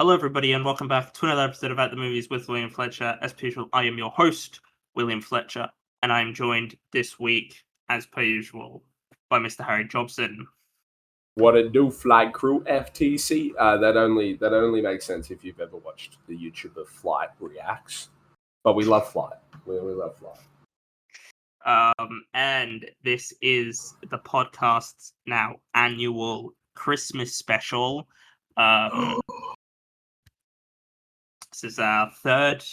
Hello, everybody, and welcome back to another episode of At the Movies with William Fletcher. As per usual, I am your host, William Fletcher, and I am joined this week, as per usual, by Mr. Harry Jobson. What it do, Flight Crew FTC? That only makes sense if you've ever watched the YouTuber Flight Reacts. But we love Flight. We love Flight. And this is the podcast's now annual Christmas special. This is our third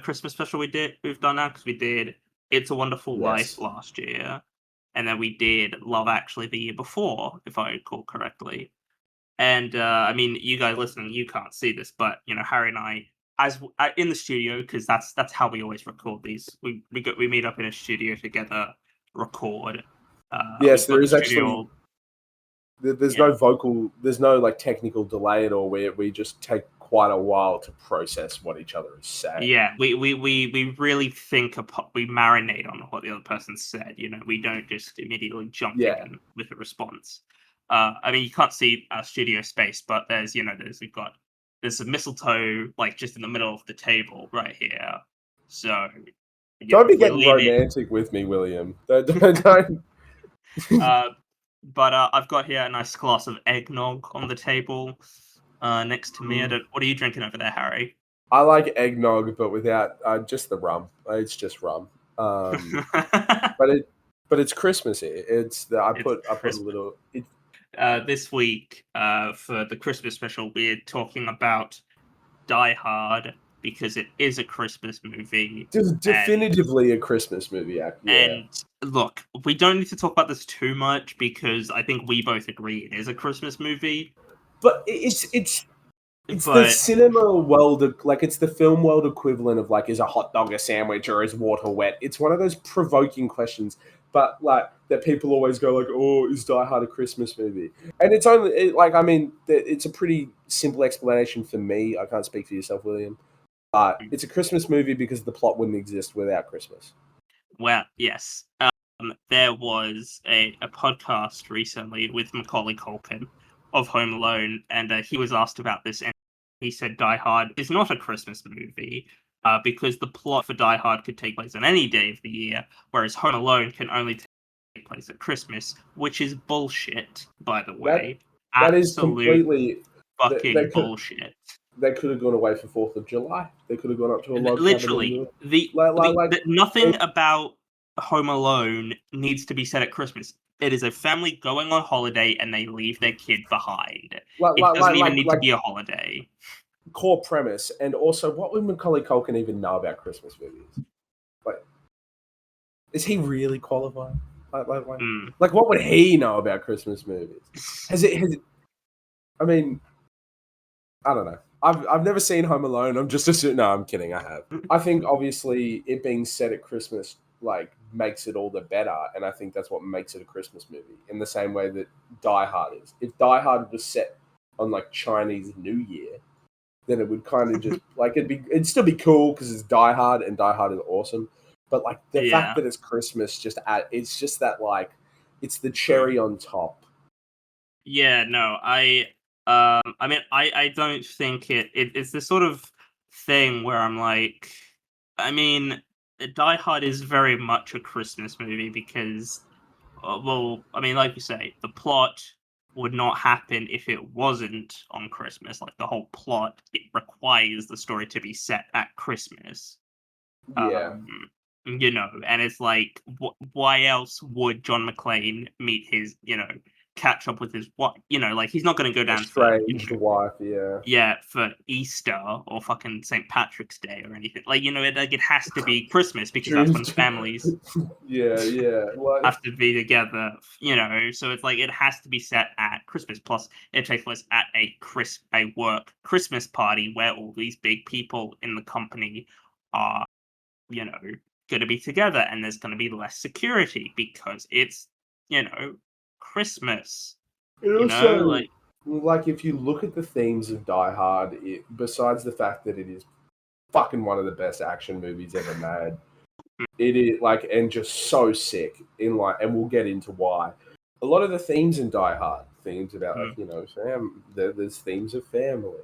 Christmas special we've done now, because we did It's a Wonderful Life last year, and then we did Love Actually the year before, if I recall correctly. And I mean, you guys listening, you can't see this, but Harry and I, as in the studio, because that's how we always record these. We meet up in a studio together, record. Yes, there is actually. There's no vocal. There's no like technical delay at all. We just take quite a while to process what each other is saying. Yeah, we really think we marinate on what the other person said. We don't just immediately jump in with a response. I mean, you can't see our studio space, but there's a mistletoe like just in the middle of the table right here. So don't be getting romantic with me, William. Don't. But I've got here a nice glass of eggnog on the table next to me. What are you drinking over there, Harry? I like eggnog, but without just the rum. It's just rum. But it's Christmassy. I put a little. This week, for the Christmas special, we're talking about Die Hard because it is a Christmas movie. Definitively a Christmas movie. Yeah. And look, we don't need to talk about this too much because I think we both agree it is a Christmas movie. But it's the cinema world, it's the film world equivalent of is a hot dog a sandwich or is water wet? It's one of those provoking questions, but that people always go oh, is Die Hard a Christmas movie? And it's only it's a pretty simple explanation for me. I can't speak for yourself, William. It's a Christmas movie because the plot wouldn't exist without Christmas. Well, yes. There was a podcast recently with Macaulay Culkin of Home Alone, and he was asked about this, and he said Die Hard is not a Christmas movie because the plot for Die Hard could take place on any day of the year, whereas Home Alone can only take place at Christmas, which is bullshit, by the way. That is completely fucking bullshit. They could have gone away for 4th of July. They could have gone up to a log cabin. Literally, nothing about Home Alone needs to be set at Christmas. It is a family going on holiday and they leave their kid behind. It doesn't even need to be a holiday. Core premise. And also, what would Macaulay Culkin even know about Christmas movies? Is he really qualified? What would he know about Christmas movies? I mean, I don't know. I've never seen Home Alone. I'm just assuming. No, I'm kidding. I have. I think obviously it being set at Christmas makes it all the better, and I think that's what makes it a Christmas movie. In the same way that Die Hard is. If Die Hard was set on Chinese New Year, then it would kind of just it'd still be cool because it's Die Hard and Die Hard is awesome. But the fact that it's Christmas, it's just that it's the cherry on top. Yeah. No. I mean, I don't think it's this sort of thing where I'm I mean, Die Hard is very much a Christmas movie because, I mean, like you say, the plot would not happen if it wasn't on Christmas. The whole plot, it requires the story to be set at Christmas. Yeah. And it's why else would John McClane meet his, catch up with his wife, he's not going to go down estranged wife, for Easter or fucking St. Patrick's Day or anything. It has to be Christmas because that's when families have to be together, so it's it has to be set at Christmas. Plus it takes place at a work Christmas party where all these big people in the company are going to be together, and there's going to be less security because it's Christmas. Also, if you look at the themes of Die Hard, besides the fact that it is fucking one of the best action movies ever made, it is and just so sick and we'll get into why. A lot of the themes in Die Hard, themes about there's themes of family,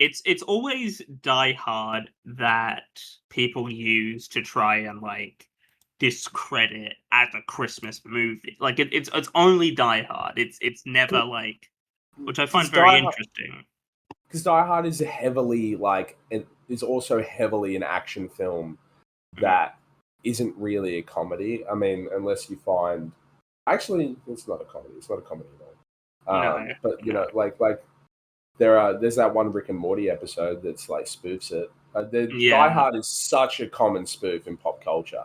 it's always Die Hard that people use to try and like discredit as a Christmas movie. Like it's only Die Hard. It's never like, which I find very interesting. Because Die Hard is heavily like it is also heavily an action film that isn't really a comedy. I mean, unless you find actually it's not a comedy. It's not a comedy at all. But you know, like there's that one Rick and Morty episode that's like spoofs it. Die Hard is such a common spoof in pop culture,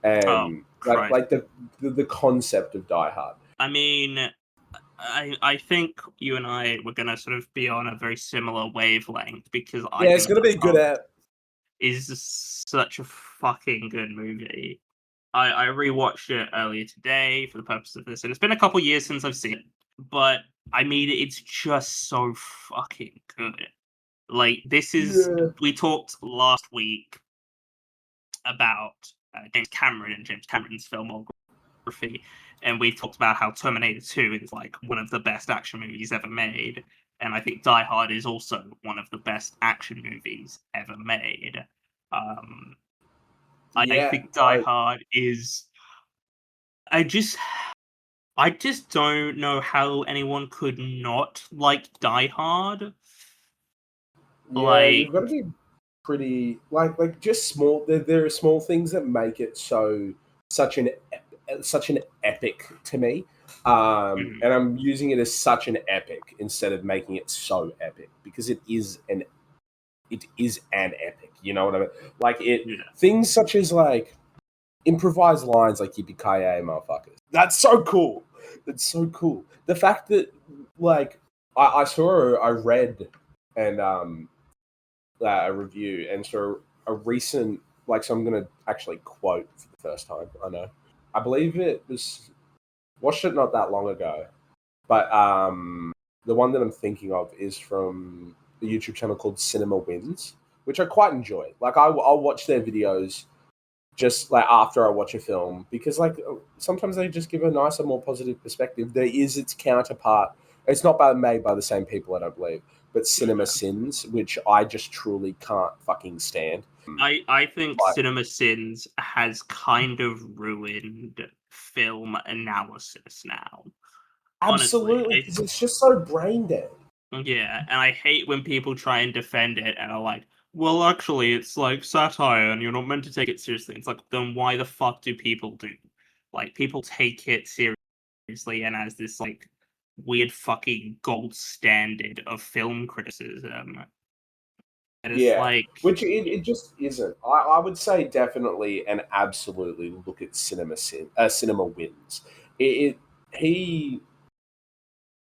and like the concept of Die Hard. I mean, I think you and I were gonna sort of be on a very similar wavelength because it's gonna be good at. Is such a fucking good movie. I rewatched it earlier today for the purpose of this, and it's been a couple years since I've seen it, but I mean, it's just so fucking good. Like, this is... We talked last week about James Cameron and James Cameron's filmography, and we talked about how Terminator 2 is, like, one of the best action movies ever made, and I think Die Hard is also one of the best action movies ever made. I think Die Hard is... I just don't know how anyone could not like Die Hard. Yeah, you've got to be pretty like just small. There are small things that make it such an epic to me, and I'm using it as such an epic instead of making it so epic because it is an epic. You know what I mean? Like things such as like improvised lines like "Yippee-ki-yay, motherfuckers." That's so cool. That's so cool. The fact that like I read and a review and saw a recent so I'm gonna actually quote for the first time. I know. I believe it was watched it not that long ago, but the one that I'm thinking of is from a YouTube channel called Cinema Wins, which I quite enjoy. Like I'll watch their videos just like after I watch a film because like sometimes they just give a nicer, more positive perspective. There is its counterpart. It's not made by the same people, I don't believe, but Cinema Sins, which I just truly can't fucking stand. I think Cinema Sins has kind of ruined film analysis now. Absolutely, because it's just so brain dead. Yeah, and I hate when people try and defend it and are like, well, actually, it's like satire and you're not meant to take it seriously. It's like, then why the fuck do people do? Like, people take it seriously and as this, like, weird fucking gold standard of film criticism. And it's like... Which it just isn't. I would say definitely and absolutely look at Cinema Wins. He,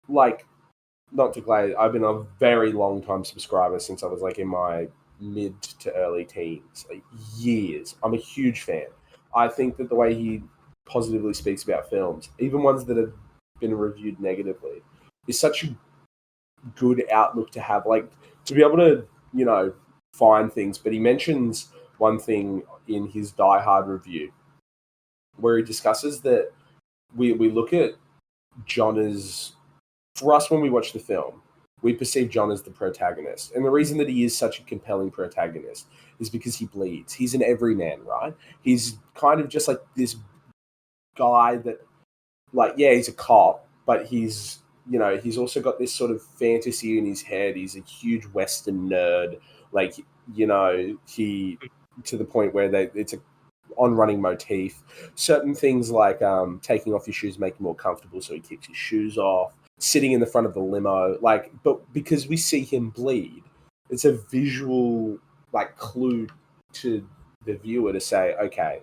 like, not to glaze, I've been a very long time subscriber since I was, like, in my mid to early teens, like years. I'm a huge fan. I think that the way he positively speaks about films, even ones that have been reviewed negatively, is such a good outlook to have. Like, to be able to, you know, find things. But he mentions one thing in his Die Hard review where he discusses that we look at John as, for us when we watch the film, we perceive John as the protagonist. And the reason that he is such a compelling protagonist is because he bleeds. He's an everyman, right? He's kind of just like this guy that, like, yeah, he's a cop, but he's, you know, he's also got this sort of fantasy in his head. He's a huge Western nerd. Like, you know, he, to the point where it's a on-running motif. Certain things like taking off your shoes make him more comfortable, so he keeps his shoes off. Sitting in the front of the limo, like, but because we see him bleed, it's a visual like clue to the viewer to say, okay,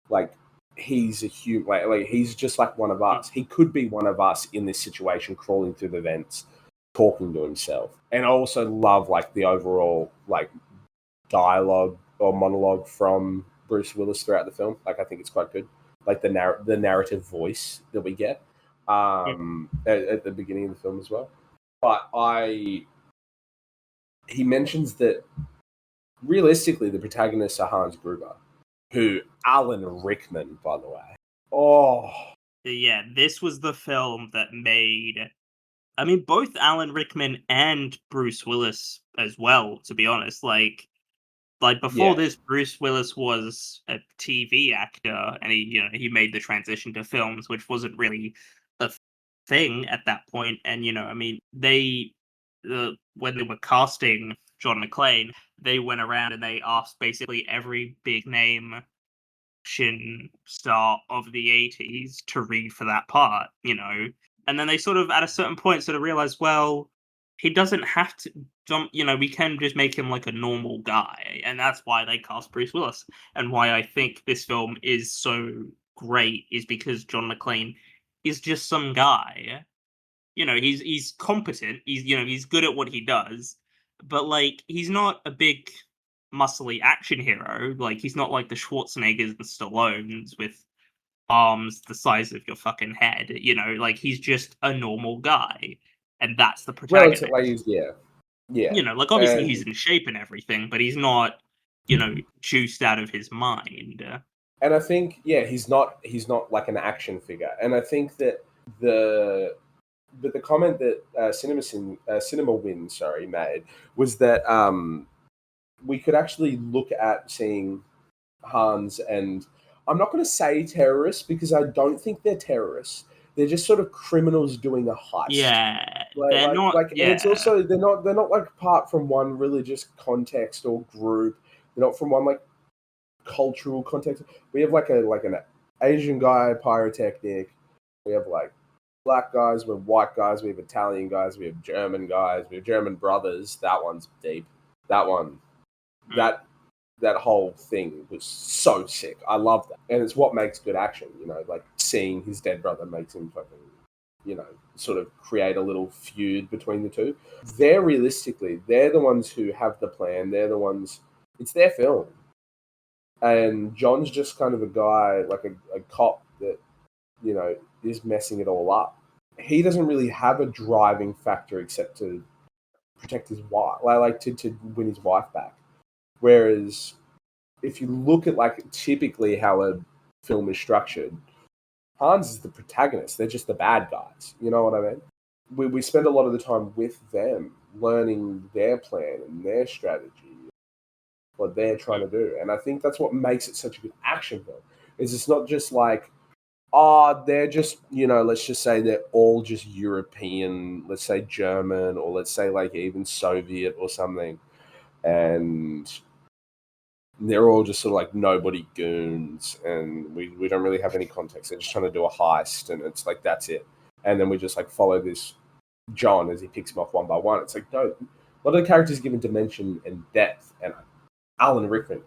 like he's a human, like he's just like one of us. He could be one of us in this situation, crawling through the vents, talking to himself. And I also love like the overall like dialogue or monologue from Bruce Willis throughout the film. Like I think it's quite good. Like the narrative voice that we get. At the beginning of the film as well. But he mentions that realistically the protagonists are Hans Gruber, who Alan Rickman, by the way. Oh. Yeah, this was the film that made I mean, both Alan Rickman and Bruce Willis as well, to be honest. Like before Yeah. this, Bruce Willis was a TV actor, and he made the transition to films, which wasn't really a thing at that point. And I mean, when they were casting John McClane, they went around and they asked basically every big name action star of the 80s to read for that part, and then they sort of at a certain point sort of realized, well, he doesn't have to jump, we can just make him like a normal guy, and that's why they cast Bruce Willis, and why I think this film is so great is because John McClane is just some guy. He's competent, he's good at what he does, but like he's not a big muscly action hero. Like he's not like the Schwarzeneggers and Stallones with arms the size of your fucking head. Like he's just a normal guy, and that's the protagonist. Yeah. Like obviously he's in shape and everything, but he's not, juiced out of his mind. And I think he's not like an action figure, and I think that the comment that Cinema Win made was that we could actually look at seeing Hans, and I'm not going to say terrorists because I don't think they're terrorists. They're just sort of criminals doing a heist. Yeah, they're not. And it's also they're not like part from one religious context or group. They're not from one like cultural context. We have like an Asian guy pyrotechnic. We have like black guys, we have white guys, we have Italian guys, we have German guys, we have German brothers. That one's deep. That one, that whole thing was so sick. I love that, and it's what makes good action. Like seeing his dead brother makes him fucking, sort of create a little feud between the two. They're the ones who have the plan. They're the ones. It's their film, and John's just kind of a guy, like a cop that is messing it all up. He doesn't really have a driving factor except to protect his wife, like to win his wife back. Whereas if you look at like typically how a film is structured, Hans is the protagonist. They're just the bad guys. You know what I mean? We spend a lot of the time with them, learning their plan and their strategy, what they're trying to do. And I think that's what makes it such a good action film. Is it's not just like, they're just, let's just say they're all just European, let's say German, or let's say like even Soviet or something. And they're all just sort of like nobody goons, and we don't really have any context. They're just trying to do a heist, and it's like, that's it. And then we just like follow this John as he picks them off one by one. It's like, no, a lot of the characters given dimension and depth, and Alan Rickman,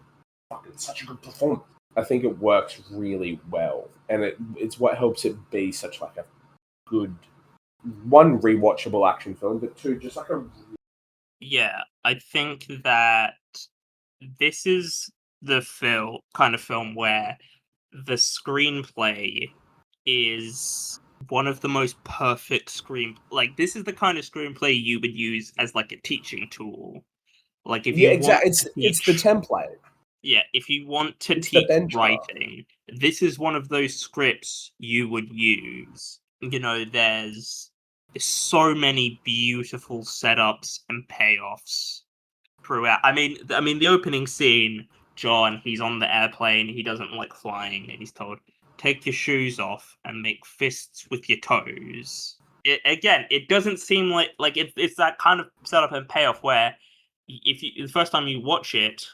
fucking such a good performance. I think it works really well, and it's what helps it be such like a good, one, rewatchable action film, but two, just like a... Yeah, I think that this is the kind of film where the screenplay is one of the most perfect like this is the kind of screenplay you would use as like a teaching tool. Like if you exactly, it's the template. Yeah, if you want to teach writing, this is one of those scripts you would use. There's so many beautiful setups and payoffs throughout. I mean, the opening scene, John, he's on the airplane, he doesn't like flying, and he's told, take your shoes off and make fists with your toes. It doesn't seem like it's that kind of setup and payoff where the first time you watch it,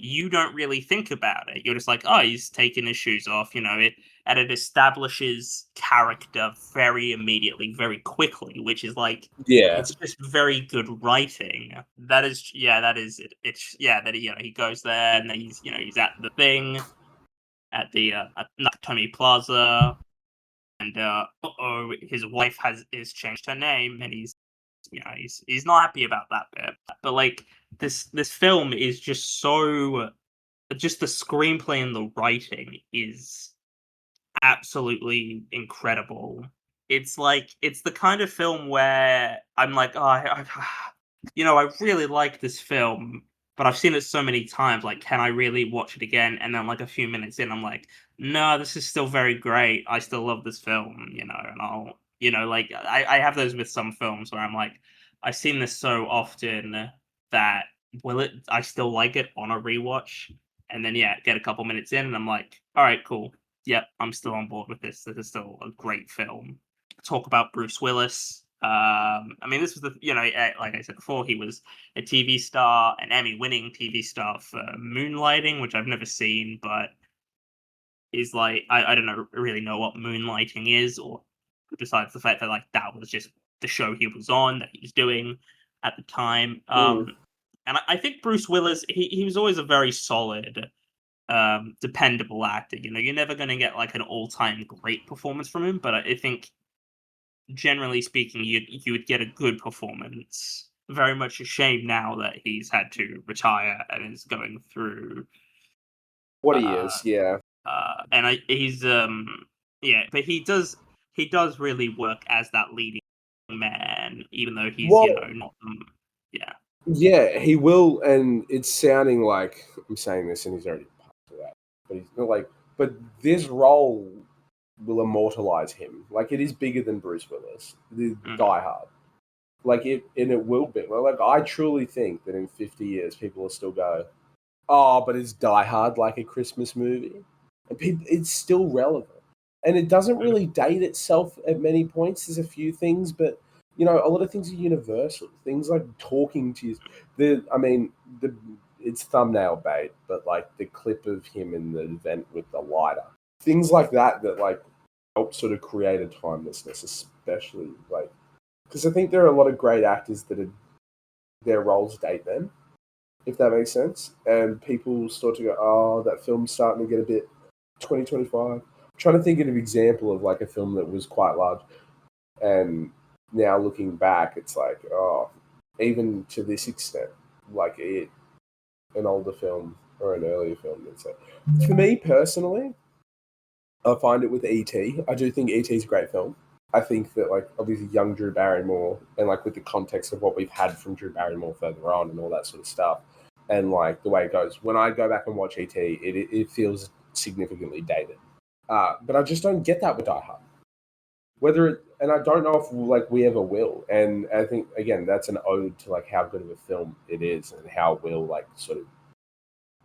you don't really think about it. You're just like, oh, he's taking his shoes off, and it establishes character very immediately, very quickly, which is like, it's just very good writing. That is it. It's that he goes there, and then he's at the thing at the at Nakatomi Plaza, and his wife is changed her name, and he's not happy about that bit. But like this film is just so, just the screenplay and the writing is absolutely incredible. It's the kind of film where I'm like, I really like this film, but I've seen it so many times. Like, can I really watch it again? And then like a few minutes in, I'm like, no, this is still very great. I still love this film, and Like I have those with some films where I'm like, I've seen this so often that I still like it on a rewatch, and then get a couple minutes in, and I'm like, all right, cool, yep, I'm still on board with this. This is still a great film. Talk about Bruce Willis. I mean, this was like I said before, he was a TV star, an Emmy-winning TV star for Moonlighting, which I've never seen, but is like I don't know really know what Moonlighting is, or besides the fact that like that was just the show he was on that he was doing at the time. And I think Bruce Willis, he was always a very solid, dependable actor. You're never going to get like an all-time great performance from him, but I think generally speaking, you would get a good performance. Very much a shame now that he's had to retire and is going through what he is, yeah. And he's but he does really work as that leading man, even though he's not yeah. Yeah, he will, and it's sounding like I'm saying this, and he's already passed that. But he's not like, but this role will immortalize him. Like, it is bigger than Bruce Willis, the Die Hard. Like it will be. Like, I truly think that in 50 years, people will still go, "Oh, but it's Die Hard like a Christmas movie," and it's still relevant, and it doesn't really date itself at many points. There's a few things, but a lot of things are universal. Things like talking to you. It's thumbnail bait, but like the clip of him in the event with the lighter, things like that like help sort of create a timelessness, especially like because I think there are a lot of great actors that their roles date them, if that makes sense, and people start to go, "Oh, that film's starting to get a bit 2025." I'm trying to think of an example of like a film that was quite large, and now looking back, it's like, oh, even to this extent, like an older film or an earlier film. For me personally, I find it with E.T. I do think E.T. is a great film. I think that, like, obviously young Drew Barrymore, and like with the context of what we've had from Drew Barrymore further on and all that sort of stuff, and like the way it goes, when I go back and watch E.T., it feels significantly dated. But I just don't get that with Die Hard. And I don't know if like we ever will. And I think again that's an ode to like how good of a film it is and how it will like sort of.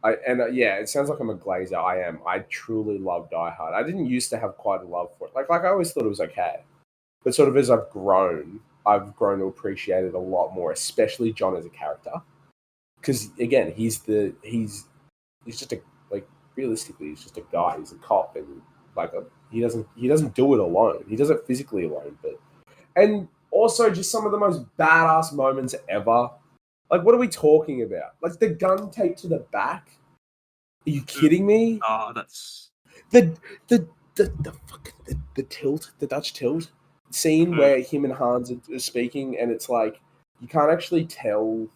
It sounds like I'm a glazer. I am. I truly love Die Hard. I didn't used to have quite a love for it. Like I always thought it was okay. But sort of as I've grown to appreciate it a lot more, especially John as a character. Because again, he's just realistically, he's just a guy. He's a cop, and like he doesn't do it alone. He does it physically alone, and also just some of the most badass moments ever. Like, what are we talking about? Like the gun taped to the back. Are you kidding me? Oh, that's the tilt, the Dutch tilt scene where him and Hans are speaking, and it's like you can't actually tell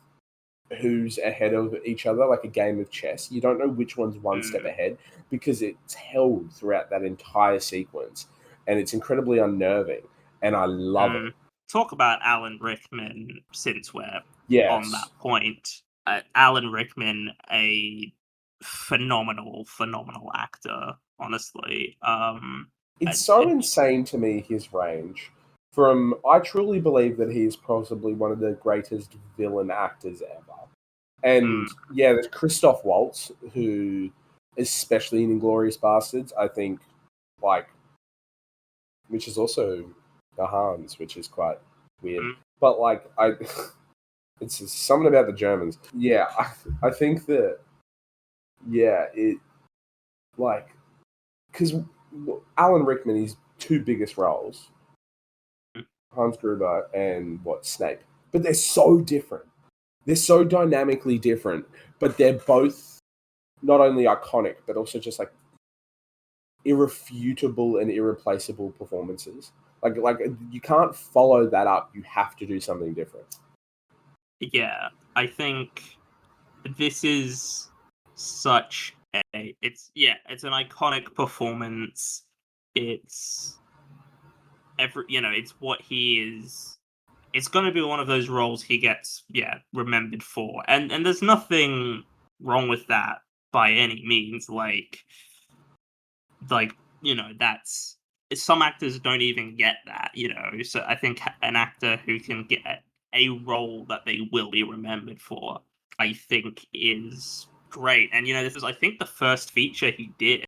who's ahead of each other, like a game of chess. You don't know which one's one step ahead because it's held throughout that entire sequence, and it's incredibly unnerving, and I love it. Talk about Alan Rickman, since we're on that point. Alan Rickman, a phenomenal actor, honestly. It's so insane to me, his range. I truly believe that he is possibly one of the greatest villain actors ever. And there's Christoph Waltz, who, especially in Inglourious Basterds, I think, like, which is also the Hans, which is quite weird. But like, it's something about the Germans. Yeah, I think that, because Alan Rickman, his two biggest roles, Hans Gruber and Snape, but they're so different. They're so dynamically different, but they're both not only iconic, but also just like irrefutable and irreplaceable performances. Like you can't follow that up. You have to do something different. Yeah, I think this is such it's an iconic performance. It's it's what he is. It's going to be one of those roles he gets remembered for, and there's nothing wrong with that by any means. Like that's some actors don't even get that, you know. So I think an actor who can get a role that they will be remembered for, I think, is great. And you know, this is, I think, the first feature he did.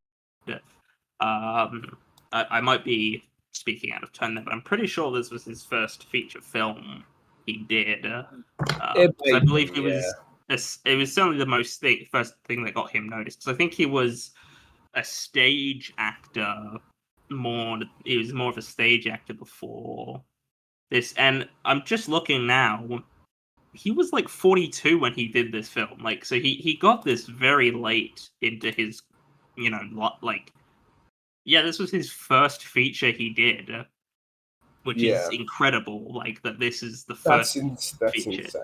I might be speaking out of turn there, but I'm pretty sure this was his first feature film he did. So I believe he was. It was certainly the first thing that got him noticed. So I think he was a stage actor he was more of a stage actor before this, and I'm just looking now. He was like 42 when he did this film, like, so he got this very late into his, you know, like, yeah, this was his first feature he did, which is incredible. Like, that this is the first feature. Insane.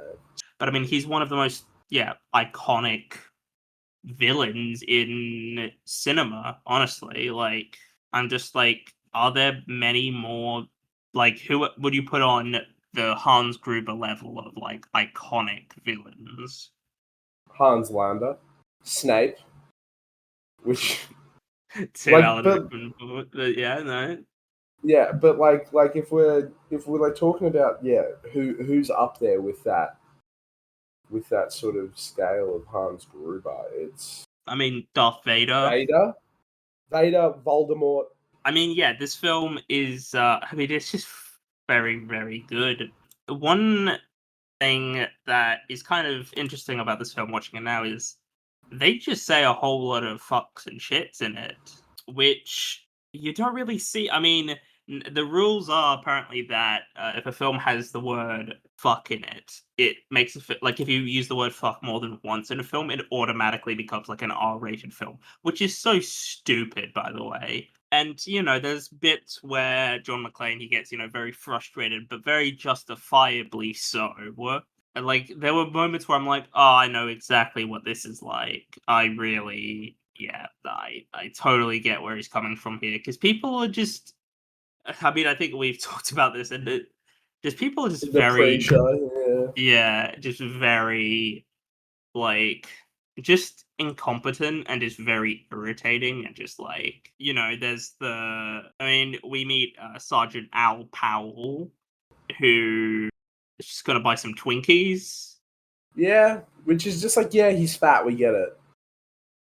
But I mean, he's one of the most iconic villains in cinema, honestly. Like, I'm just like, are there many more, like, who would you put on the Hans Gruber level of, like, iconic villains? Hans Landa, Snape, which yeah, but like if we're like talking about who's up there with that sort of scale of Hans Gruber, it's, I mean, Darth Vader, Voldemort. I mean, yeah, this film is, I mean, it's just very, very good. One thing that is kind of interesting about this film, watching it now, is they just say a whole lot of fucks and shits in it, which you don't really see. I mean, the rules are apparently that if a film has the word fuck in it, it makes it like, if you use the word fuck more than once in a film, it automatically becomes like an R-rated film, which is so stupid, by the way. And, you know, there's bits where John McClane, he gets, you know, very frustrated, but very justifiably so. And, like, there were moments where I'm like, oh, I know exactly what this is like. I really, I totally get where he's coming from here. Because people are just, I mean, I think we've talked about this, and just people are just very, just very, like, just incompetent and just very irritating, and just like, you know, we meet Sergeant Al Powell, who is just gonna buy some Twinkies. Yeah, which is just like, he's fat, we get it.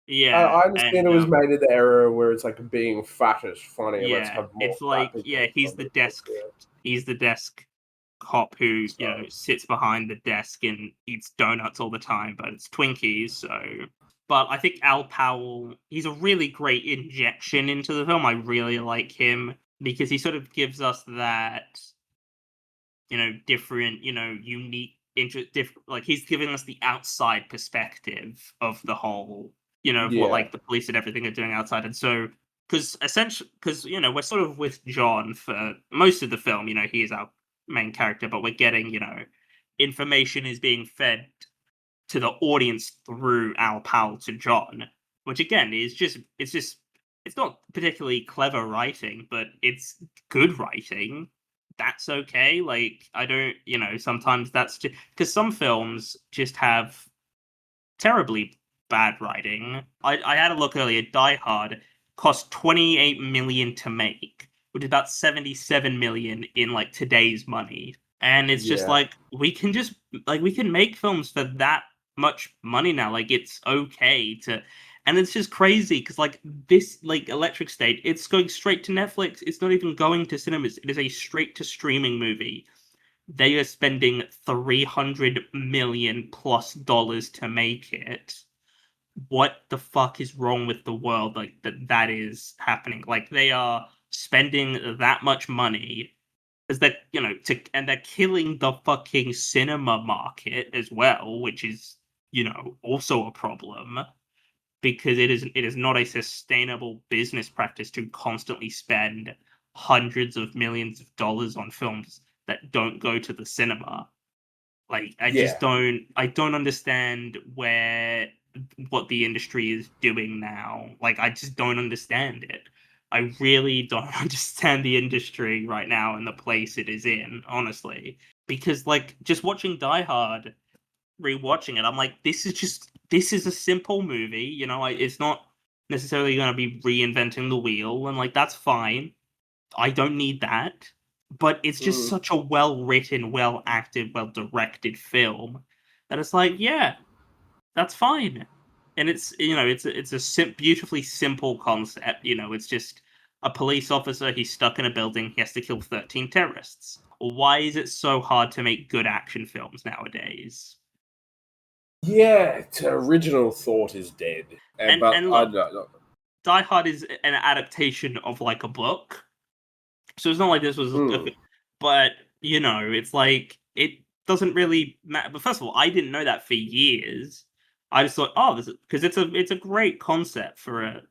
Yeah, I understand it was made in the era where it's like being fat is funny. Yeah, let's have more it's like, he's the desk. He's the desk cop who, you know, sits behind the desk and eats donuts all the time, but it's Twinkies. So, but I think Al Powell, he's a really great injection into the film. I really like him because he sort of gives us that, you know, different, you know, unique, like, he's giving us the outside perspective of the whole, you know, of what, like, the police and everything are doing outside. And so, because you know, we're sort of with John for most of the film, you know, he is our main character, but we're getting, you know, information is being fed to the audience through Al Powell to John, which again is it's not particularly clever writing, but it's good writing. That's okay. Like, I don't, you know, sometimes that's just because some films just have terribly bad writing. I had a look earlier. Die Hard cost 28 million to make, which is about 77 million in, like, today's money. And it's just like, we can make films for that much money now. Like, it's okay to, and it's just crazy because, like, this, like, Electric State, it's going straight to Netflix. It's not even going to cinemas. It is a straight to streaming movie. They are spending $300 million plus to make it. What the fuck is wrong with the world? Like, that is happening. Like, they are spending that much money, because they're, you know, and they're killing the fucking cinema market as well, which is, you know, also a problem, because it is not a sustainable business practice to constantly spend hundreds of millions of dollars on films that don't go to the cinema. Like, I don't understand what the industry is doing now. Like, I just don't understand it. I really don't understand the industry right now and the place it is in, honestly. Because, like, just watching Die Hard, rewatching it, I'm like, this is a simple movie, you know, it's not necessarily going to be reinventing the wheel, and, like, that's fine. I don't need that. But it's just such a well written, well acted, well directed film that it's like, yeah, that's fine. And it's it's a beautifully simple concept. It's just a police officer. He's stuck in a building. He has to kill 13 terrorists. Why is it so hard to make good action films nowadays? Yeah, original thought is dead. And look, Die Hard is an adaptation of like a book, so it's not like this was. But it's like it doesn't really matter. But first of all, I didn't know that for years. I just thought, oh, this is because it's a great concept for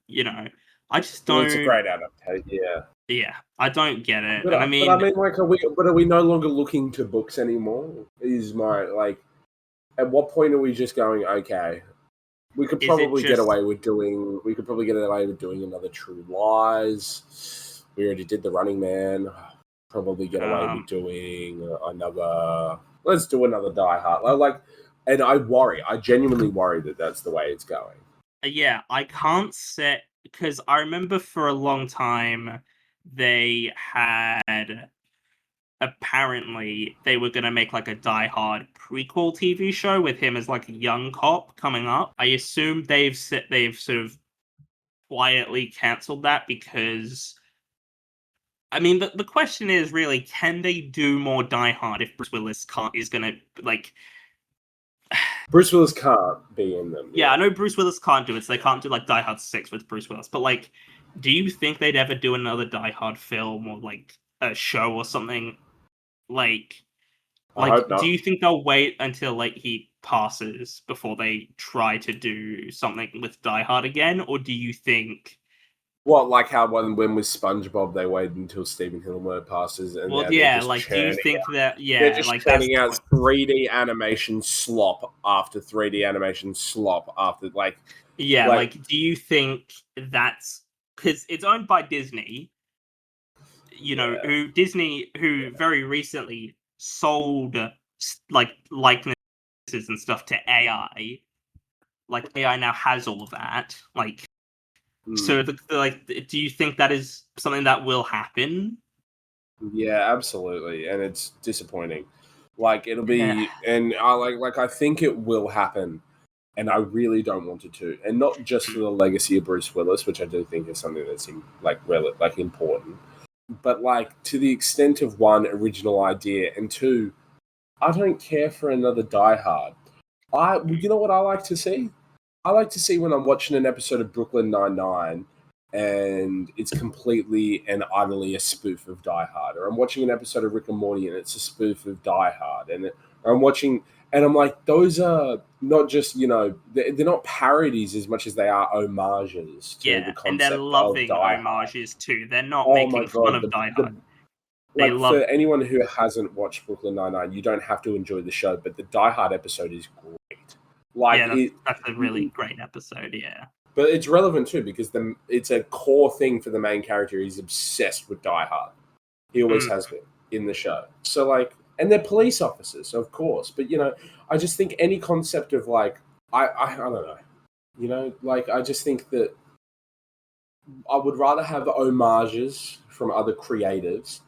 I just don't. It's a great adaptation. Yeah. Yeah, I don't get it. But I mean, like, are we no longer looking to books anymore? Is my like, at what point are we just going? Okay, we could probably get away with doing. We could probably get away with doing another True Lies. We already did The Running Man. Probably get away with doing another. Let's do another Die Hard. Like, and I genuinely worry that that's the way it's going. Yeah, I can't say because I remember for a long time they had apparently they were gonna make like a Die Hard prequel TV show with him as like a young cop coming up. I assume they've sort of quietly cancelled that because I mean the question is really, can they do more Die Hard if Bruce Willis is gonna like Bruce Willis can't be in them. Yeah, I know Bruce Willis can't do it, so they can't do like Die Hard 6 with Bruce Willis. But like, do you think they'd ever do another Die Hard film or like a show or something? Like, do you think they'll wait until like he passes before they try to do something with Die Hard again, or do you think? What, like how when with SpongeBob they waited until Stephen Hillenburg passes, and do you think that they're just churning out 3D animation slop after 3D animation slop after do you think that's because it's owned by Disney? Who very recently sold like likenesses and stuff to AI. Like AI now has all of that. Like, so do you think that is something that will happen? Yeah, absolutely, and it's disappointing. Like it'll be, and I think it will happen, and I really don't want it to, and not just for the legacy of Bruce Willis, which I do think is something that's important. But like to the extent of one, original idea, and two, I don't care for another Die Hard. You know what I like to see? I like to see when I'm watching an episode of Brooklyn Nine-Nine and it's completely and utterly a spoof of Die Hard, or I'm watching an episode of Rick and Morty and it's a spoof of Die Hard, and I'm watching and I'm like, those are not just they're not parodies as much as they are homages to the concept, and they're loving homages too. They're not making fun of Die Hard. For anyone who hasn't watched Brooklyn Nine-Nine, you don't have to enjoy the show, but the Die Hard episode is great. That's a really great episode, yeah. But it's relevant too because it's a core thing for the main character. He's obsessed with Die Hard. He always has been in the show. So and they're police officers, of course. But I just think any concept of I don't know. I just think that I would rather have homages from other creatives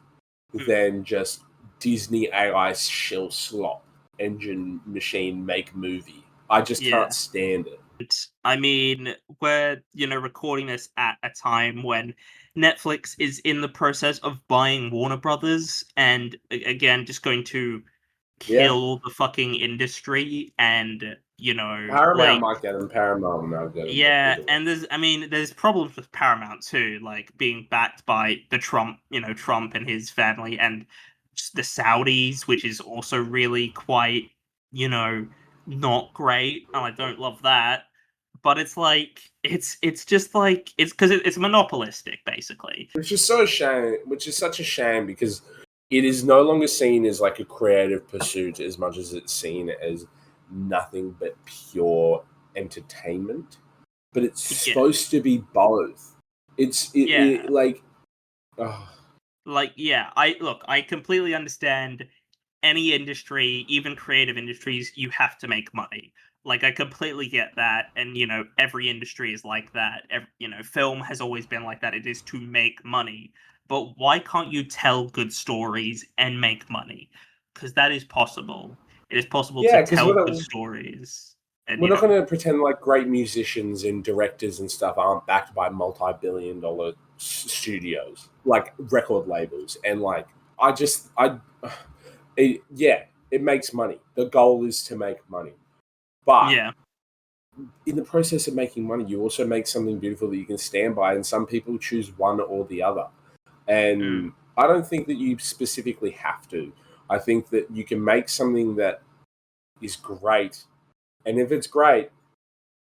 than just Disney AI shill slop engine machine make movie. I just can't stand it. I mean, we're recording this at a time when Netflix is in the process of buying Warner Brothers, and again, just going to kill the fucking industry. And Paramount might get them. Paramount might get them. Yeah, and there's problems with Paramount too, like being backed by the Trump and his family, and the Saudis, which is also really quite not great, and I don't love that. But it's like it's just like it's because it's monopolistic basically, which is such a shame because it is no longer seen as like a creative pursuit as much as it's seen as nothing but pure entertainment. But it's supposed to be both. I completely understand. Any industry, even creative industries, you have to make money. Like, I completely get that, and every industry is like that. Film has always been like that. It is to make money. but why can't you tell good stories and make money? Because that is possible. It is possible to tell good stories. And, we're not going to pretend like great musicians and directors and stuff aren't backed by multi-billion-dollar studios, like record labels. And like, it makes money. The goal is to make money. But in the process of making money, you also make something beautiful that you can stand by. And some people choose one or the other. And I don't think that you specifically have to. I think that you can make something that is great. And if it's great,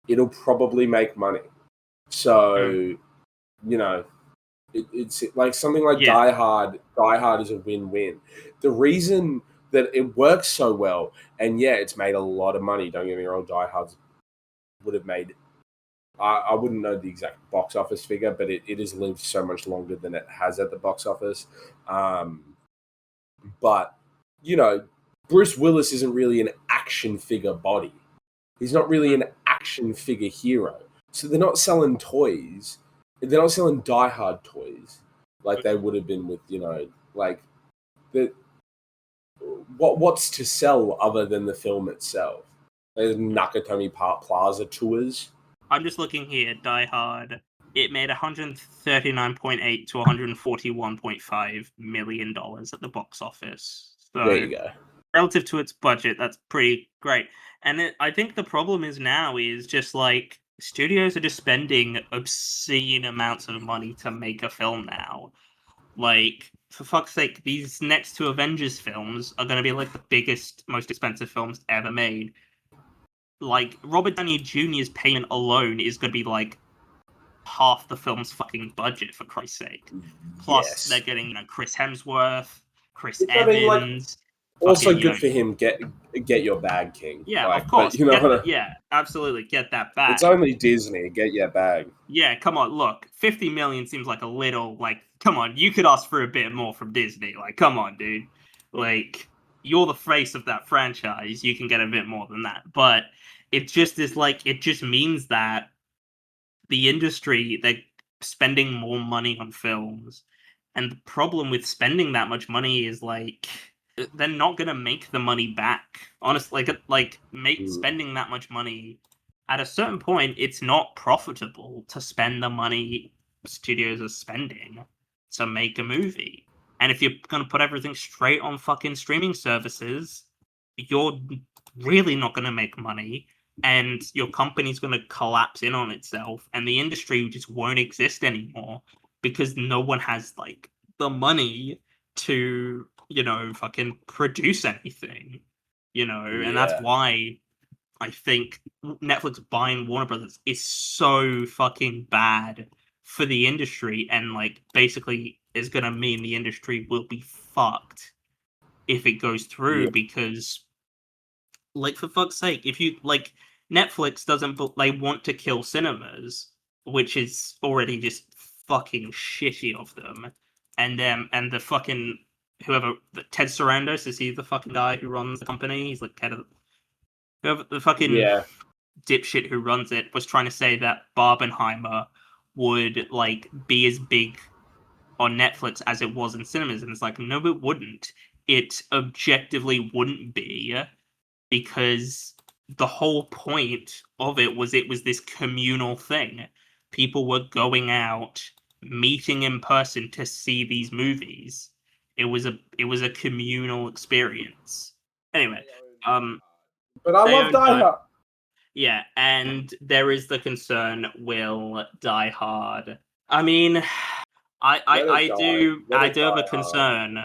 it'll probably make money. So, it's like something like Die Hard. Die Hard is a win-win. The reason that it works so well, and it's made a lot of money. Don't get me wrong, Die Hard would have made. I wouldn't know the exact box office figure, but it has lived so much longer than it has at the box office. But Bruce Willis isn't really an action figure body. He's not really an action figure hero. So they're not selling toys. They're not selling Die Hard toys like they would have been with, what's to sell other than the film itself? There's Nakatomi Plaza tours. I'm just looking here. Die Hard. It made $139.8 to $141.5 million at the box office. So there you go. Relative to its budget, that's pretty great. And I think the problem is just like studios are just spending obscene amounts of money to make a film now. Like, for fuck's sake, these next two Avengers films are going to be like the biggest, most expensive films ever made. Like, Robert Downey Jr.'s payment alone is going to be like half the film's fucking budget, for Christ's sake. Plus, they're getting Chris Hemsworth, Chris Evans. Also, good for him. Get your bag, King. Yeah, of course. Absolutely, get that bag. It's only Disney. Get your bag. Yeah, come on. Look, $50 million seems like a little. Like, come on, you could ask for a bit more from Disney. Like, come on, dude. Like, you're the face of that franchise. You can get a bit more than that. But it just is like it just means that the industry, they're spending more money on films, and the problem with spending that much money is like, they're not gonna make the money back. Honestly, spending that much money, at a certain point, it's not profitable to spend the money studios are spending to make a movie. And if you're gonna put everything straight on fucking streaming services, you're really not gonna make money, and your company's gonna collapse in on itself, and the industry just won't exist anymore because no one has like the money to fucking produce anything, and that's why I think Netflix buying Warner Brothers is so fucking bad for the industry, and like basically is gonna mean the industry will be fucked if it goes through, because like, for fuck's sake, if you like, Netflix doesn't they want to kill cinemas, which is already just fucking shitty of them, and the fucking Ted Sarandos, is he the fucking guy who runs the company? He's like head of the fucking dipshit who runs it, was trying to say that Barbenheimer would like be as big on Netflix as it was in cinemas, and it's like, no, it wouldn't. It objectively wouldn't be, because the whole point of it was this communal thing. People were going out, meeting in person to see these movies. It was a communal experience. Anyway, but I love Die Hard. Yeah, and there is the concern: will Die Hard? I mean, I do have a concern,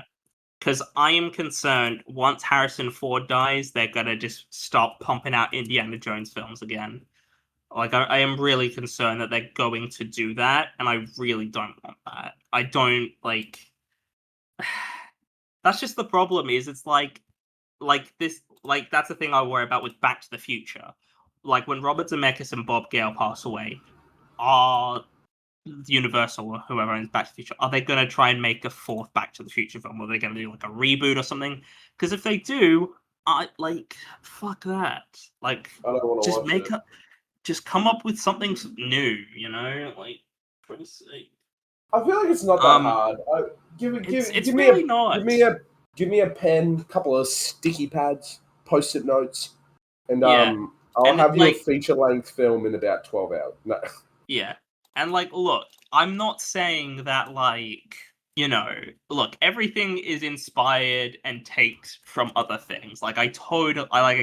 because I am concerned once Harrison Ford dies, they're gonna just stop pumping out Indiana Jones films again. Like, I am really concerned that they're going to do that, and I really don't want that. I don't like. That's just the problem. Is it's like this. Like, that's the thing I worry about with Back to the Future. Like, when Robert Zemeckis and Bob Gale pass away, are Universal or whoever owns Back to the Future, are they going to try and make a fourth Back to the Future film? Or are they going to do like a reboot or something? Because if they do, fuck that. Like, I don't want to just watch it. just come up with something new. Like, for sake. I feel like it's not that hard. Give me a pen, couple of sticky pads, post-it notes, and I'll have you a feature-length film in about 12 hours. No. Yeah, and look, I'm not saying that look, everything is inspired and takes from other things. I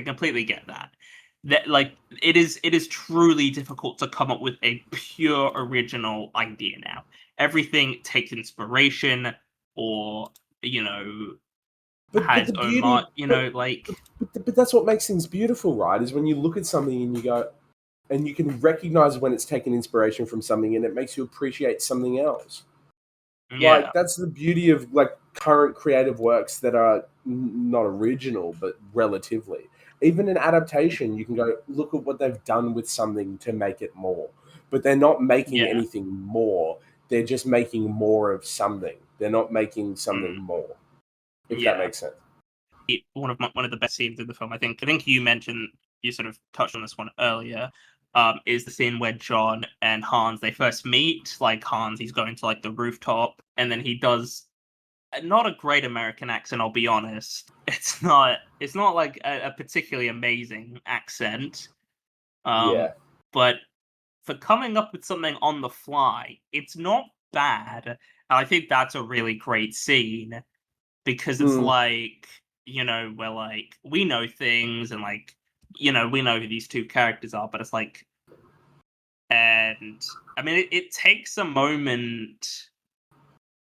completely get that. That it is truly difficult to come up with a pure original idea now. Everything takes inspiration or has own but that's what makes things beautiful, right? Is when you look at something and you go, and you can recognize when it's taken inspiration from something, and it makes you appreciate something else. Yeah. That's the beauty of current creative works that are not original, but relatively. Even an adaptation, you can go look at what they've done with something to make it more, but they're not making anything more. They're just making more of something. They're not making something more. If that makes sense. One of the best scenes in the film, I think you sort of touched on this one earlier, is the scene where John and Hans, they first meet. Hans, he's going to the rooftop, and then he does not a great American accent, I'll be honest. It's not a particularly amazing accent. But for coming up with something on the fly, it's not bad. And I think that's a really great scene because it's where we know things and we know who these two characters are, but it's and I mean it takes a moment,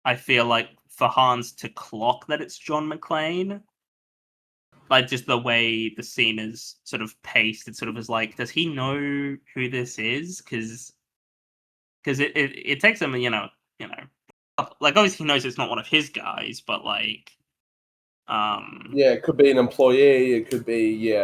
I feel like, for Hans to clock that it's John McClane. Just the way the scene is sort of paced, it sort of is does he know who this is? Because it takes him, obviously he knows it's not one of his guys, but it could be an employee, it could be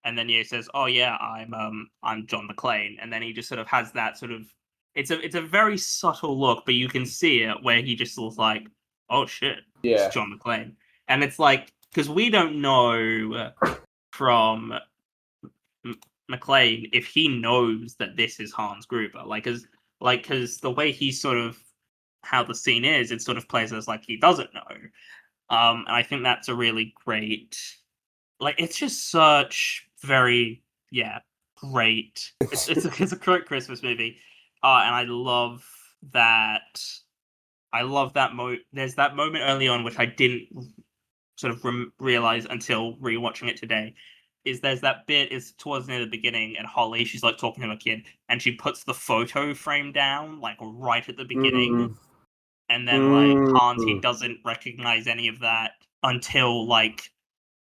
and then he says, "Oh yeah, I'm John McClane," and then he just sort of has that sort of it's a very subtle look, but you can see it where he just looks like, "Oh shit, it's John McClane," and it's because we don't know from McClane if he knows that this is Hans Gruber, because the way he sort of how the scene is, it sort of plays as he doesn't know. And I think that's a really great, it's just such very, great. It's a great Christmas movie. And I love that. There's that moment early on, which I didn't sort of realize until rewatching it today. There's that bit is towards near the beginning, and Holly, she's talking to a kid, and she puts the photo frame down right at the beginning. And then Hans, he doesn't recognize any of that until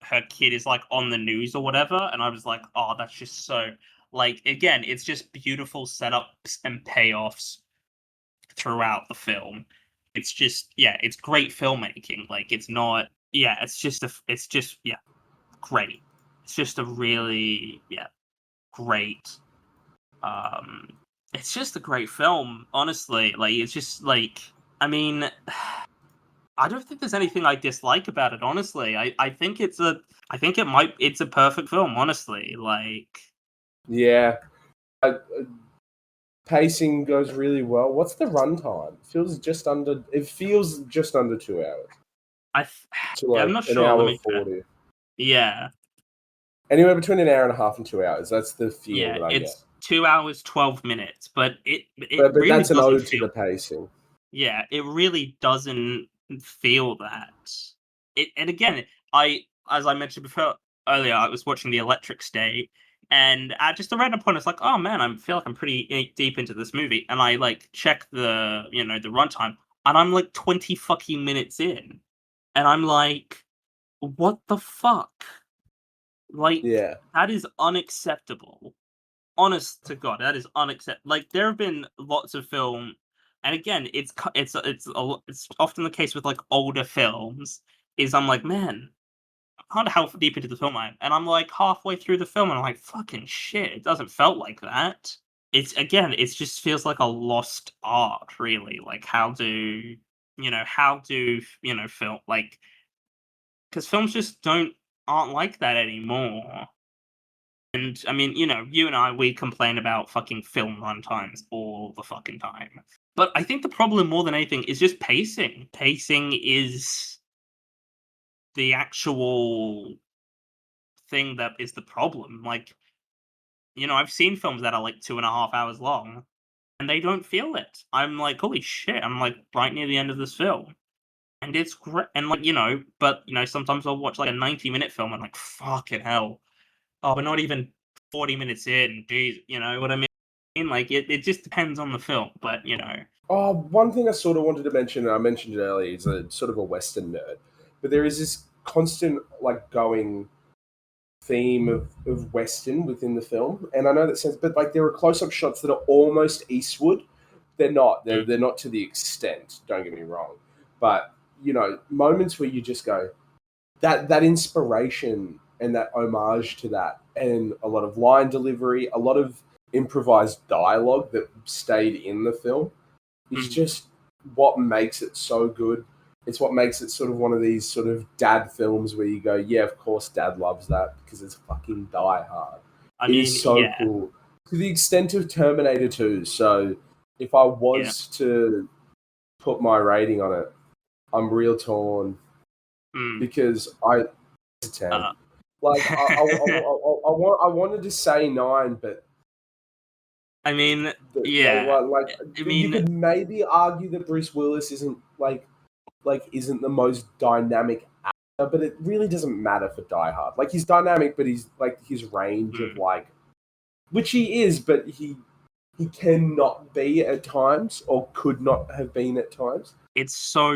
her kid is on the news or whatever. And I was like, oh, that's just so again, it's just beautiful setups and payoffs throughout the film. It's just it's great filmmaking. It's not it's just great. It's just a really great it's just a great film, honestly. It's just I mean, I don't think there's anything I dislike about it, honestly. I think it's a perfect film, honestly. Pacing goes really well. What's the runtime? It feels just under 2 hours. I'm not sure. An hour 40. Yeah. Anywhere between an hour and a half and 2 hours. That's the feel that I get. 2 hours, 12 minutes, but but really that's an ode to the pacing. Yeah, it really doesn't feel that. And again, as I mentioned before earlier, I was watching The Electric State, and at just a random point, it's oh man, I feel like I'm pretty deep into this movie, and I check the the runtime, and I'm 20 fucking minutes in, and I'm what the fuck? That is unacceptable. Honest to God, that is unacceptable. There have been lots of film. And again, it's often the case with older films. Is I'm man, I wonder how deep into the film I am, and I'm halfway through the film, and I'm fucking shit. It doesn't felt like that. It just feels like a lost art, really. How do film because films just aren't like that anymore. And I mean, you and I, we complain about fucking film runtimes all the fucking time. But I think the problem more than anything is just pacing. Pacing is the actual thing that is the problem. Like, I've seen films that are like 2.5 hours long and they don't feel it. I'm like, holy shit, I'm like right near the end of this film. And it's great. And like, but sometimes I'll watch like a 90-minute film and like, fucking hell. Oh, we're not even 40 minutes in. Geez, you know what I mean? Like, it just depends on the film, but Oh, one thing I sort of wanted to mention, and I mentioned it earlier, is a sort of a Western nerd. But there is this constant, like, going theme of Western within the film. And I know that sense, but like there are close-up shots that are almost Eastwood. They're not. They're not to the extent, don't get me wrong. But, moments where you just go, that inspiration and that homage to that, and a lot of line delivery, a lot of improvised dialogue that stayed in the film is just what makes it so good. It's what makes it sort of one of these sort of dad films where you go, yeah, of course dad loves that because it's fucking Die Hard. It is so cool. To the extent of Terminator 2. So if I was to put my rating on it, I'm real torn because it's a 10. Like I wanted to say 9, but I mean, you could maybe argue that Bruce Willis isn't isn't the most dynamic actor, but it really doesn't matter for Die Hard. Like he's dynamic, but he's like his range of which he is, but he cannot be at times, or could not have been at times. It's so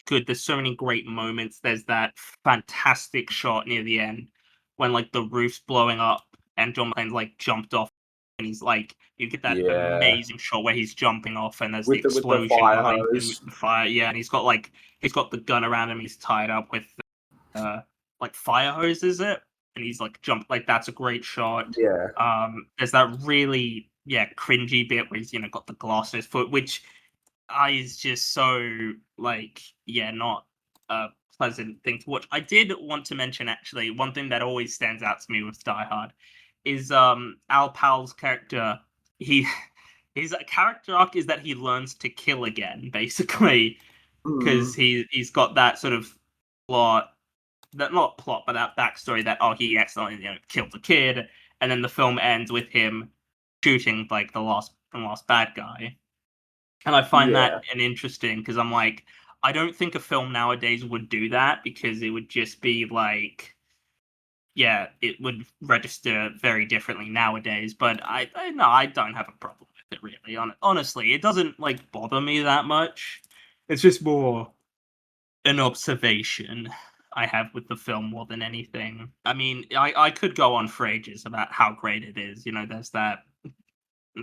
good. There's so many great moments. There's that fantastic shot near the end when like the roof's blowing up and John McClane's like jumped off. And he's like, you get that amazing shot where he's jumping off, and there's the explosion with the fire behind him hose. with the fire. Yeah, and he's got the gun around him. He's tied up with like fire hose, is it? And he's like jumped. Like that's a great shot. Yeah. There's that really cringy bit where he's got the glass in his foot, which is just so not a pleasant thing to watch. I did want to mention actually one thing that always stands out to me with Die Hard is Al Powell's character. His character arc is that he learns to kill again, basically, because he's got that sort of plot, that not plot, but that backstory that he accidentally killed the kid, and then the film ends with him shooting like the last bad guy. And I find that an interesting because I'm like, I don't think a film nowadays would do that because it would just be like, it would register very differently nowadays. But I don't have a problem with it really. Honestly, it doesn't like bother me that much. It's just more an observation I have with the film more than anything. I mean, I could go on for ages about how great it is. There's that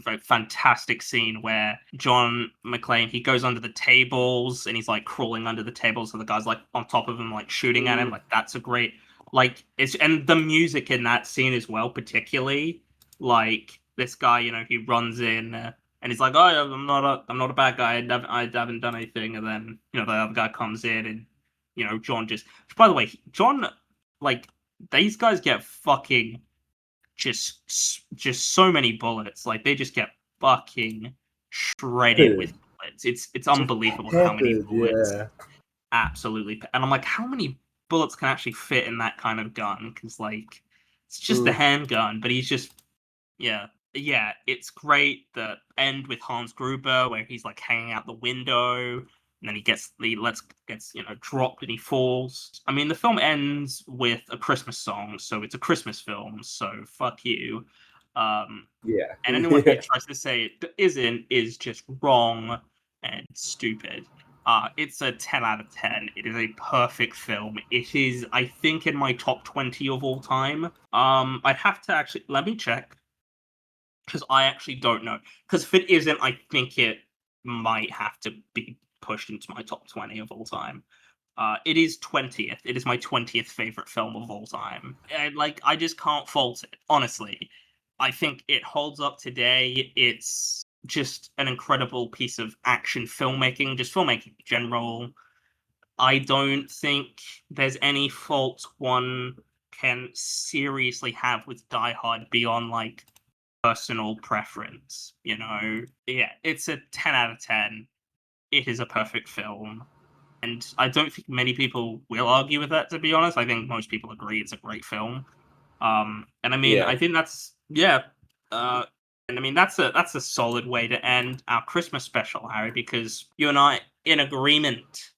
very fantastic scene where John McClane, he goes under the tables and he's like crawling under the tables, so the guy's like on top of him, like shooting at him. Like that's a great and the music in that scene as well, particularly like this guy, he runs in and he's like, "Oh, I'm not a bad guy. I haven't done anything." And then the other guy comes in and John just. By the way, John, like these guys get fucking just so many bullets. Like they just get fucking shredded with bullets. It's unbelievable how many bullets. Yeah. Absolutely. And I'm like, how many bullets can actually fit in that kind of gun? Because like it's just a handgun, but he's just it's great. The end with Hans Gruber where he's like hanging out the window. And then he gets dropped and he falls. I mean, the film ends with a Christmas song, so it's a Christmas film. So fuck you. And anyone who tries to say it isn't is just wrong and stupid. It's a 10 out of 10. It is a perfect film. It is, I think, in my top 20 of all time. I'd have to actually let me check because I actually don't know. Because if it isn't, I think it might have to be pushed into my top 20 of all time. It is 20th. It is my 20th favorite film of all time. And I just can't fault it, honestly. I think it holds up today. It's just an incredible piece of action filmmaking, just filmmaking in general. I don't think there's any fault one can seriously have with Die Hard beyond personal preference. Yeah, it's a 10 out of 10. It is a perfect film. And I don't think many people will argue with that, to be honest. I think most people agree it's a great film. And I mean, Yeah. I think that's and I mean that's a solid way to end our Christmas special, Harry, because you and I in agreement.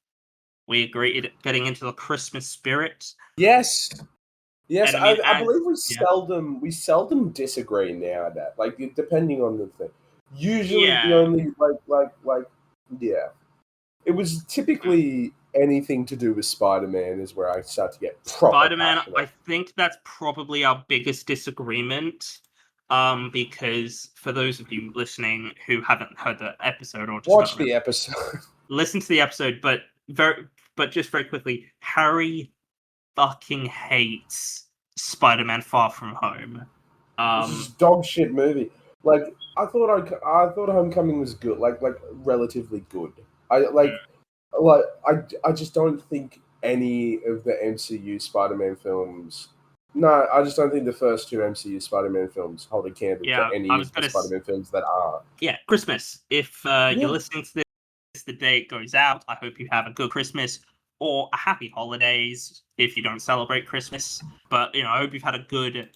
We agreed getting into the Christmas spirit. Yes. Yes, And I mean, I believe we seldom disagree now. That like depending on the thing. Usually the only yeah. It was typically anything to do with Spider-Man is where I start to get proper Spider-Man, passionate. I think that's probably our biggest disagreement. Because for those of you listening who haven't heard the episode or just watch the episode, listen to the episode, but just very quickly, Harry fucking hates Spider-Man: Far From Home. It's a dog shit movie. Like I thought Homecoming was good, like relatively good. I just don't think any of the MCU Spider-Man films. No, I just don't think the first two MCU Spider-Man films hold a candle to any of the Spider-Man films that are. Yeah, Christmas. If you're listening to this the day it goes out, I hope you have a good Christmas or a happy holidays if you don't celebrate Christmas. But I hope you've had a good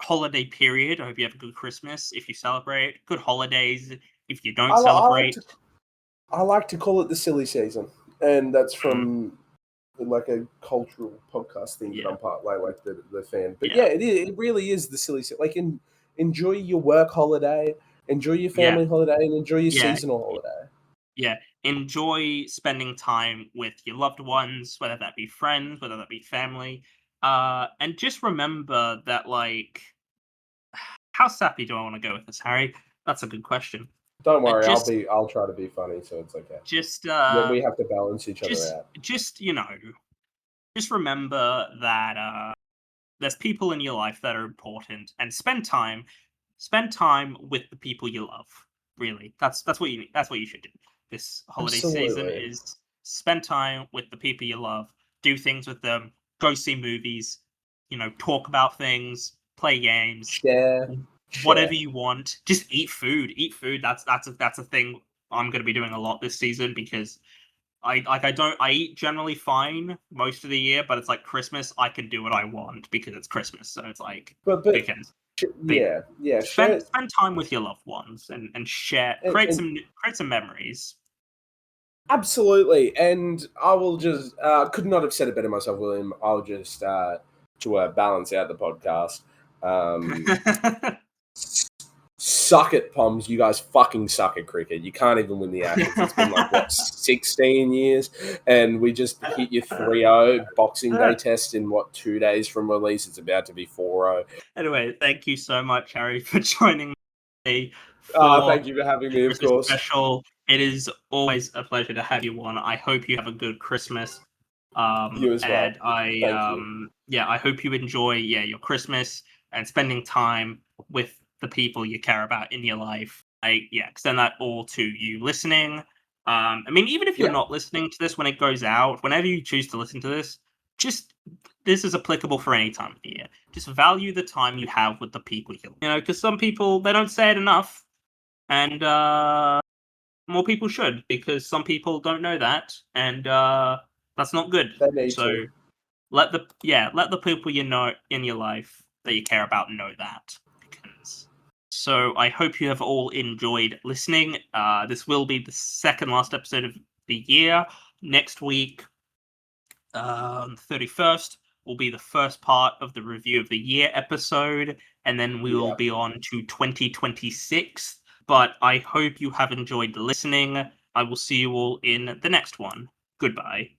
holiday period. I hope you have a good Christmas if you celebrate. Good holidays if you don't celebrate. I like to call it the silly season, and that's from like a cultural podcast thing that I'm part like the fan. But it really is the silly season. Like enjoy your work holiday, enjoy your family holiday, and enjoy your seasonal holiday. Yeah, enjoy spending time with your loved ones, whether that be friends, whether that be family. And just remember that, like, how sappy do I want to go with this, Harry? That's a good question. Don't worry, I'll try to be funny, so it's okay. Just we have to balance each other out. Just remember that there's people in your life that are important, and spend time with the people you love. Really, that's what you need. That's what you should do this holiday season is spend time with the people you love, do things with them, go see movies, talk about things, play games, share whatever you want. Just eat food. That's a thing I'm going to be doing a lot this season because I eat generally fine most of the year, but it's like Christmas I can do what I want because it's Christmas, so it's like spend time with your loved ones and share, create some memories. Absolutely, and I will just could not have said it better myself, William. I'll just to balance out the podcast. Suck it, Poms. You guys fucking suck at cricket. You can't even win the Ashes. It's been like 16 years, and we just hit your 3-0 Boxing Day test in 2 days from release. It's about to be 4-0. Anyway, thank you so much, Harry, for joining me. Thank you for having me, of course. Special. It is always a pleasure to have you on. I hope you have a good Christmas. You as well. And I hope you enjoy your Christmas and spending time with the people you care about in your life. I extend that all to you listening. I mean, even if you're not listening to this when it goes out, whenever you choose to listen to this, this is applicable for any time of the year. Just value the time you have with the people because some people, they don't say it enough, and more people should, because some people don't know that, and that's not good. So let the people you know in your life that you care about know that. So I hope you have all enjoyed listening. This will be the second last episode of the year. Next week, 31st, will be the first part of the review of the year episode, and then we will be on to 2026. But I hope you have enjoyed listening. I will see you all in the next one. Goodbye.